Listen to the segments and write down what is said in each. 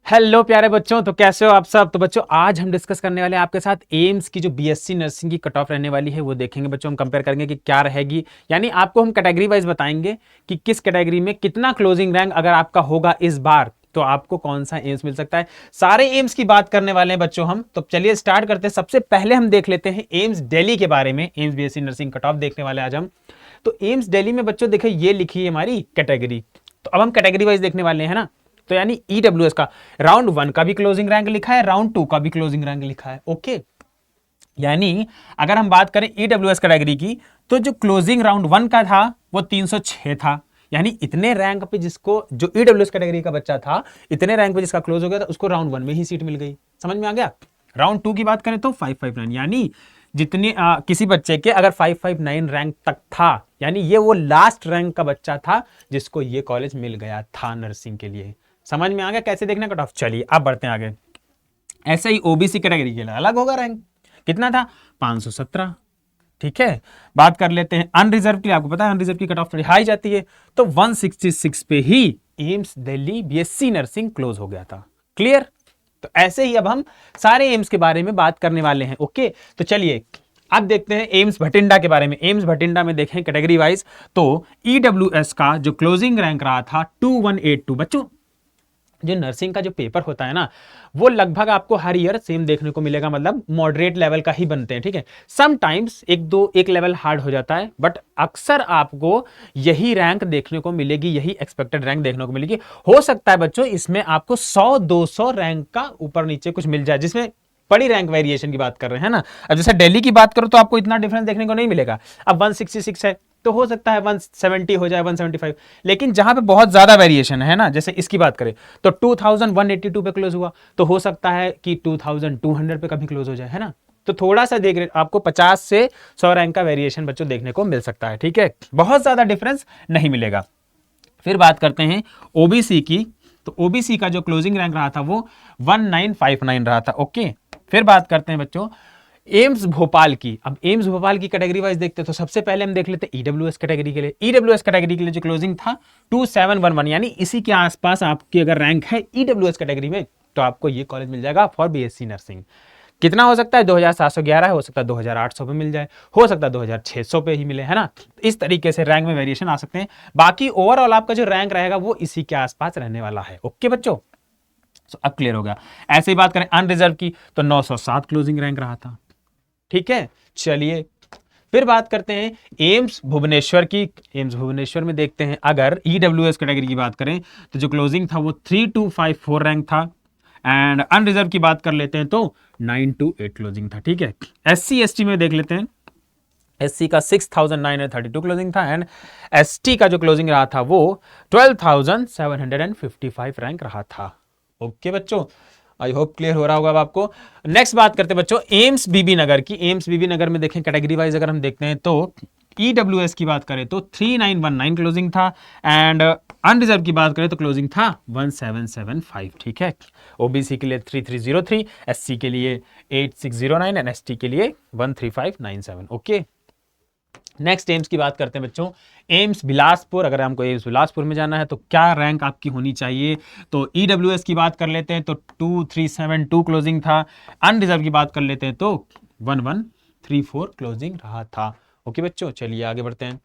Hello प्यारे बच्चों, तो कैसे हो आप सब। तो बच्चों आज हम डिस्कस करने वाले हैं आपके साथ एम्स की जो बीएससी नर्सिंग की कट ऑफ रहने वाली है वो देखेंगे बच्चों। हम कंपेयर करेंगे कि क्या रहेगी, यानी आपको हम कैटेगरी वाइज बताएंगे कि किस कैटेगरी में कितना क्लोजिंग रैंक अगर आपका होगा इस बार तो आपको कौन सा एम्स मिल सकता है। सारे एम्स की बात करने वाले हैं बच्चों हम। तो चलिए स्टार्ट करते हैं। सबसे पहले हम देख लेते हैं एम्स दिल्ली के बारे में। AIIMS BSc nursing cut off देखने वाले आज हम। तो एम्स दिल्ली में बच्चों देखिए ये लिखी है हमारी कैटेगरी। तो अब हम कैटेगरी वाइज देखने वाले हैं ना। तो यानी ईडब्ल्यूएस का राउंड 1 का भी क्लोजिंग रैंक लिखा है, राउंड 2 का भी क्लोजिंग रैंक लिखा है। ओके, यानी अगर हम बात करें ईडब्ल्यूएस कैटेगरी की तो जो क्लोजिंग राउंड 1 का था वो 306 था। यानी इतने रैंक पे जिसको, जो ईडब्ल्यूएस कैटेगरी का बच्चा था, इतने रैंक पे जिसका क्लोज हो गया था उसको राउंड 1 में ही सीट मिल गई। समझ में आ गया। राउंड 2 की बात करें तो 559, यानी जितने किसी बच्चे के अगर 559 रैंक तक था, यानी ये वो लास्ट रैंक का बच्चा था जिसको ये कॉलेज मिल गया था नर्सिंग के लिए। समझ में आ गया कैसे देखना कट ऑफ। चलिए अब बढ़ते हैं आगे। ऐसे ही ओबीसी कैटेगरी के लिए अलग होगा रैंक। कितना था? 517। ठीक है, बात कर लेते हैं अनरिजर्व की। आपको पता है अनरिजर्व की कट ऑफ थोड़ी हाई जाती है, तो 166 पे ही AIIMS Delhi BSc nursing close हो गया था। क्लियर। तो ऐसे ही अब हम सारे एम्स के बारे में बात करने वाले हैं। ओके, तो चलिए अब देखते हैं एम्स भटिंडा के बारे में। एम्स भटिंडा में देखें कैटेगरी वाइज तो ईडब्ल्यूएस का जो क्लोजिंग रैंक रहा था 2182। बच्चों जो नर्सिंग का जो पेपर होता है ना वो लगभग आपको हर ईयर सेम देखने को मिलेगा, मतलब मॉडरेट लेवल का ही बनते हैं। ठीक है, समटाइम्स एक लेवल हार्ड हो जाता है, बट अक्सर आपको यही रैंक देखने को मिलेगी, यही एक्सपेक्टेड रैंक देखने को मिलेगी। हो सकता है बच्चों इसमें आपको 100-200 रैंक का ऊपर नीचे कुछ मिल जाए, जिसमें बड़ी रैंक वेरिएशन की बात कर रहे हैं ना। अब जैसे दिल्ली की बात करो तो आपको इतना डिफरेंस देखने को नहीं मिलेगा। अब 166 है तो हो सकता है 170 हो जाए, 175। लेकिन जहां पे बहुत ज्यादा वेरिएशन है ना, जैसे इसकी बात करें तो 2182 पे क्लोज हुआ, तो हो सकता है कि 2200 पे कभी क्लोज हो जाए, है ना। तो थोड़ा सा देख रहे आपको 50 से 100 रैंक का वेरिएशन बच्चों देखने को मिल सकता है। ठीक है, बहुत ज्यादा डिफरेंस नहीं मिलेगा। फिर बात करते हैं ओबीसी की। तो ओबीसी का जो क्लोजिंग रैंक रहा था वो 1959 रहा था। ओके, फिर बात करते हैं बच्चों एम्स भोपाल की। अब एम्स भोपाल की कैटेगरी वाइज देखते हैं तो सबसे पहले हम देख लेते हैं ईडब्ल्यूएस कैटेगरी के लिए। ईडब्ल्यूएस कैटेगरी के लिए जो क्लोजिंग था 2711, यानी इसी के आसपास आपकी अगर रैंक है ईडब्ल्यूएस कैटेगरी में तो आपको ये कॉलेज मिल जाएगा फॉर बीएससी नर्सिंग। कितना हो सकता है? 2711 हो सकता है 2800 पे मिल जाए, हो सकता है 2600 पे ही मिले, है ना। इस तरीके से रैंक में वेरिएशन आ सकते हैं। बाकी ओवरऑल आपका जो रैंक रहेगा वो इसी के आसपास रहने वाला है। ओके बच्चों, तो अब क्लियर हो गया। ऐसे ही बात करें अनरिजर्व की तो 907 क्लोजिंग रैंक रहा था। ठीक है, चलिए फिर बात करते हैं एम्स भुवनेश्वर की। एम्स भुवनेश्वर में देखते हैं अगर ईडब्ल्यूएस कैटेगरी की बात करें तो जो क्लोजिंग था वो 3254 रैंक था। एंड अनरिजर्व की बात कर लेते हैं तो 928 क्लोजिंग था। ठीक है, एससी एसटी में देख लेते हैं। एससी का 6932 क्लोजिंग था एंड एसटी का जो क्लोजिंग रहा था वो 12755 रैंक रहा था। ओके बच्चों, आई होप क्लियर हो रहा होगा अब आपको। नेक्स्ट बात करते हैं बच्चों एम्स बीबी नगर की। एम्स बीबी नगर में देखें कैटेगरी वाइज अगर हम देखते हैं तो ईडब्ल्यूएस की बात करें तो 3919 क्लोजिंग था एंड अनरिजर्व की बात करें तो क्लोजिंग था 1775। ठीक है, ओबीसी के लिए 3303, एससी के लिए 8609 एंड एसटी के लिए 13597। ओके, नेक्स्ट एम्स की बात करते हैं बच्चों एम्स बिलासपुर। अगर हमको एम्स बिलासपुर में जाना है तो क्या रैंक आपकी होनी चाहिए, तो ईडब्ल्यूएस की बात कर लेते हैं तो 2372 क्लोजिंग था। अनरिजर्व की बात कर लेते हैं तो 1134 क्लोजिंग रहा था। ओके बच्चों, चलिए आगे बढ़ते हैं।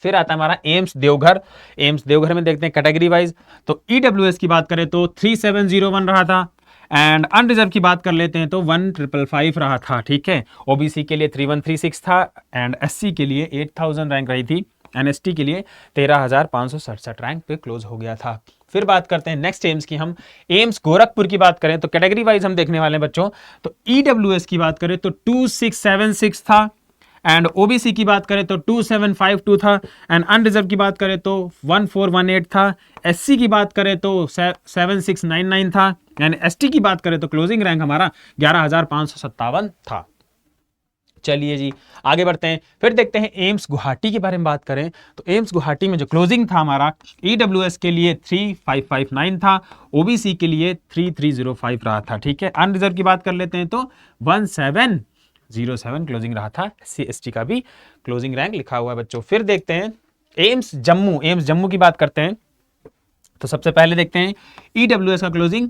फिर आता है हमारा एम्स देवघर। एम्स देवघर में देखते हैं कैटेगरी वाइज तो ईडब्ल्यूएस की बात करें तो 3701 रहा था एंड अनरिजर्व की बात कर लेते हैं तो 1555 रहा था। ठीक है, ओबीसी के लिए 3136 था एंड एससी के लिए 8000 रैंक रही थी एंड एसटी के लिए 13567 रैंक पे क्लोज हो गया था। फिर बात करते हैं नेक्स्ट एम्स की। हम एम्स गोरखपुर की बात करें तो कैटेगरी वाइज हम देखने वाले हैं बच्चों। तो ईडब्ल्यूएस की बात करें तो 2676 था एंड ओबीसी की बात करें तो 2752 था एंड अनरिजर्व की बात करें तो 1418 था। एससी की बात करें तो 7699 था एंड एसटी की बात करें तो क्लोजिंग रैंक हमारा 11557 था। चलिए जी आगे बढ़ते हैं। फिर देखते हैं एम्स गुवाहाटी के बारे में बात करें तो एम्स गुवाहाटी में जो क्लोजिंग था हमारा ईडब्ल्यूएस के लिए 3559 था, ओबीसी के लिए 3305 रहा था। ठीक है, अनरिजर्व की बात कर लेते हैं तो 1707 क्लोजिंग रहा था। एससी एसटी का भी क्लोजिंग रैंक लिखा हुआ है बच्चों। फिर देखते हैं एम्स जम्मू। एम्स जम्मू की बात करते हैं तो सबसे पहले देखते हैं ईडब्ल्यूएस का क्लोजिंग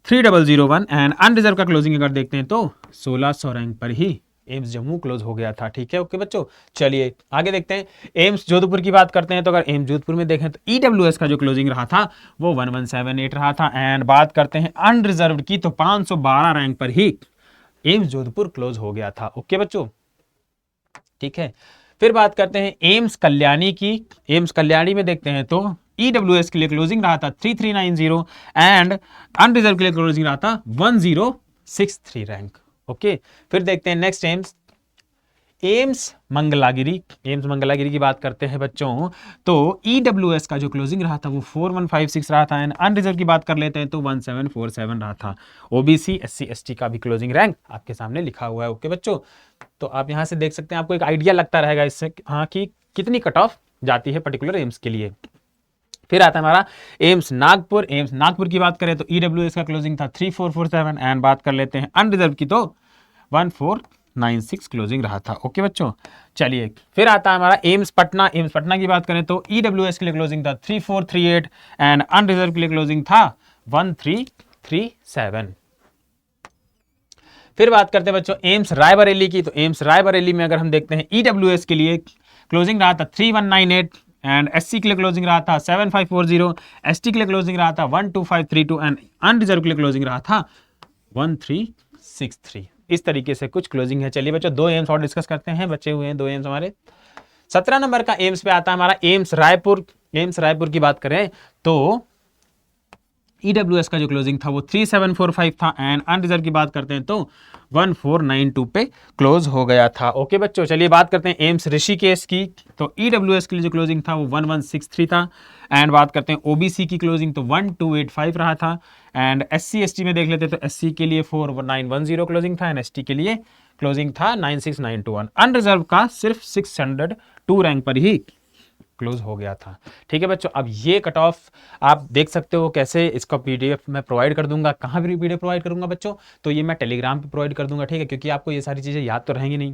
3001 एंड अनरिजर्व का क्लोजिंग अगर देखते हैं तो 1600 रैंक पर ही एम्स जम्मू क्लोज हो गया था। ठीक है, ओके बच्चों, चलिए आगे देखते हैं। एम्स जोधपुर की बात करते हैं तो अगर एम्स जोधपुर में देखें तो ईडब्ल्यूएस का जो क्लोजिंग रहा था वो 1178 रहा था। एंड बात करते हैं अनरिजर्व की तो 512 रैंक पर ही एम्स जोधपुर क्लोज हो गया था। ओके बच्चों, ठीक है। फिर बात करते हैं एम्स कल्याणी की। एम्स कल्याणी में देखते हैं तो ईडब्ल्यूएस के लिए क्लोजिंग रहा था 3390 एंड अनरिजर्व के लिए क्लोजिंग रहा था 1063 रैंक। ओके, फिर देखते हैं next AIIMS, AIIMS Mangalagiri. AIIMS Mangalagiri की बात करते हैं बच्चों तो ईडब्ल्यूएस का जो क्लोजिंग रहा था वो 4156 रहा था एंड अनरिजर्व की बात कर लेते हैं तो 1747 रहा था। ओबीसी एससी एसटी का भी क्लोजिंग रैंक आपके सामने लिखा हुआ है। ओके बच्चों, तो आप यहां से देख सकते हैं, आपको एक आइडिया लगता रहेगा इससे हाँ कि कितनी कट ऑफ जाती है पर्टिकुलर एम्स के लिए। फिर आता है हमारा एम्स नागपुर। एम्स नागपुर की बात करें तो ईडब्ल्यूएस का क्लोजिंग था 3447 एंड बात कर लेते हैं अनरिजर्व की तो 1496 क्लोजिंग रहा था। ओके बच्चों, चलिए फिर आता है हमारा एम्स पटना। एम्स पटना की बात करें तो ईडब्ल्यूएस के लिए क्लोजिंग था 3438 एंड अनरिजर्व के लिए क्लोजिंग था 1337। फिर बात करते हैं बच्चों एम्स रायबरेली की। तो एम्स रायबरेली में अगर हम देखते हैं ईडब्ल्यूएस के लिए क्लोजिंग रहा था 3198 एंड एससी के लिए क्लोजिंग रहा था 7540, एसटी के लिए क्लोजिंग रहा था 12532 एंड अनरिजर्व के लिए क्लोजिंग रहा था 1363। इस तरीके से कुछ क्लोजिंग है। चलिए बच्चों, दो एम्स और डिस्कस करते हैं, बचे हुए हैं दो एम्स हमारे। 17 नंबर का एम्स पे आता है हमारा एम्स रायपुर। एम्स रायपुर की बात करें तो ईडब्ल्यूएस का जो क्लोजिंग था वो 3745 था एंड अनरिजर्व की बात करते हैं तो 1492 पे क्लोज हो गया था। ओके बच्चों, चलिए बात करते हैं एम्स ऋषिकेश की। तो ईडब्ल्यूएस के लिए जो क्लोजिंग था वो 1163 था एंड बात करते हैं ओबीसी की क्लोजिंग तो 1285 रहा था एंड एससी एसटी में देख लेते तो एससी के लिए 4910 क्लोजिंग था एंड एसटी के लिए क्लोजिंग था 96921। अनरिजर्व का सिर्फ 602 रैंक पर ही क्लोज हो गया था। ठीक है बच्चों, अब ये कट ऑफ आप देख सकते हो कैसे। इसका पीडीएफ मैं प्रोवाइड कर दूंगा। कहाँ भी पीडीएफ प्रोवाइड करूंगा बच्चों, तो ये मैं टेलीग्राम पे प्रोवाइड कर दूंगा। ठीक है, क्योंकि आपको ये सारी चीजें याद तो रहेंगी नहीं।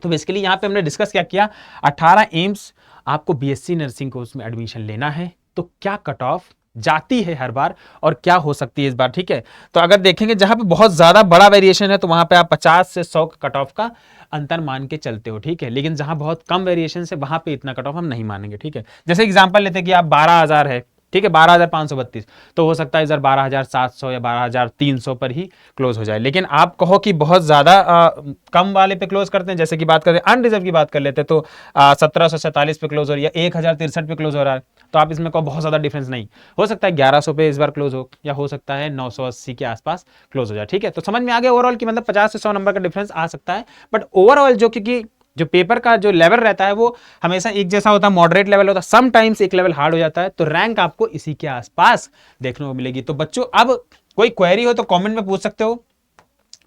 तो बेसिकली यहाँ पे हमने डिस्कस क्या किया, 18 एम्स आपको बीएससी नर्सिंग कोर्स में एडमिशन लेना है तो क्या कट ऑफ जाती है हर बार और क्या हो सकती है इस बार। ठीक है, तो अगर देखेंगे जहां पे बहुत ज्यादा बड़ा वेरिएशन है तो वहां पे आप 50 से 100 कट ऑफ का अंतर मान के चलते हो। ठीक है, लेकिन जहां बहुत कम वेरिएशन है वहां पे इतना कट ऑफ हम नहीं मानेंगे। ठीक है, जैसे एग्जांपल लेते हैं कि आप 12,000 है, ठीक है, 12,532, तो हो सकता है इधर 12,700 या 12,300 पर ही क्लोज हो जाए। लेकिन आप कहो कि बहुत ज्यादा कम वाले पे क्लोज करते हैं, जैसे कि बात करते हैं अनरिजर्व की बात कर लेते हैं तो 1747 पे क्लोज हो रही है, 1063 पे क्लोज हो रहा है, तो आप इसमें कहो बहुत ज्यादा डिफरेंस नहीं हो सकता है 1100 पे इस बार क्लोज हो या हो सकता है 980 के आसपास क्लोज हो जाए। ठीक है, तो समझ में आ गया ओवरऑल की मतलब 50 से 100 नंबर का डिफरेंस आ सकता है। बट ओवरऑल जो क्योंकि जो पेपर का जो लेवल रहता है वो हमेशा एक जैसा होता है, मॉडरेट लेवल होता है, समटाइम्स एक लेवल हार्ड हो जाता है, तो रैंक आपको इसी के आसपास देखने को मिलेगी। तो बच्चों अब कोई क्वेरी हो तो कमेंट में पूछ सकते हो।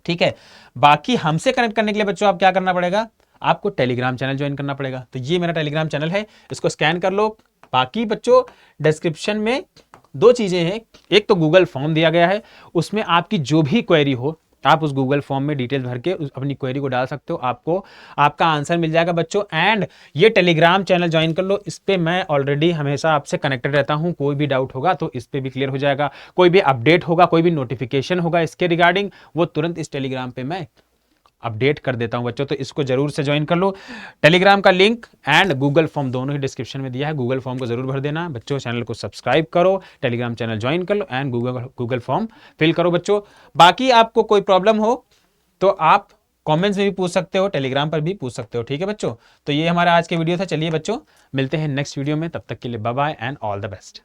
ठीक है, बाकी हमसे कनेक्ट करने के लिए बच्चों आप क्या करना पड़ेगा, आपको टेलीग्राम चैनल ज्वाइन करना पड़ेगा। तो ये मेरा टेलीग्राम चैनल है, इसको स्कैन कर लो। बाकी बच्चों डिस्क्रिप्शन में दो चीजें हैं, एक तो गूगल फॉर्म दिया गया है, उसमें आपकी जो भी क्वेरी हो आप उस गूगल फॉर्म में डिटेल भर के अपनी क्वेरी को डाल सकते हो, आपको आपका आंसर मिल जाएगा बच्चों। एंड ये टेलीग्राम चैनल ज्वाइन कर लो, इस पे मैं ऑलरेडी हमेशा आपसे कनेक्टेड रहता हूं, कोई भी डाउट होगा तो इस पे भी क्लियर हो जाएगा, कोई भी अपडेट होगा, कोई भी नोटिफिकेशन होगा इसके रिगार्डिंग, वो तुरंत इस टेलीग्राम पे मैं अपडेट कर देता हूं बच्चों। तो इसको जरूर से ज्वाइन कर लो। टेलीग्राम का लिंक एंड गूगल फॉर्म दोनों ही डिस्क्रिप्शन में दिया है, गूगल फॉर्म को जरूर भर देना बच्चों। चैनल को सब्सक्राइब करो, टेलीग्राम चैनल ज्वाइन कर लो एंड गूगल फॉर्म फिल करो बच्चों। बाकी आपको कोई प्रॉब्लम हो तो आप कमेंट्स में भी पूछ सकते हो, टेलीग्राम पर भी पूछ सकते हो। ठीक है बच्चों, तो ये हमारा आज के वीडियो था। चलिए बच्चों मिलते हैं नेक्स्ट वीडियो में, तब तक के लिए bye bye and all the best.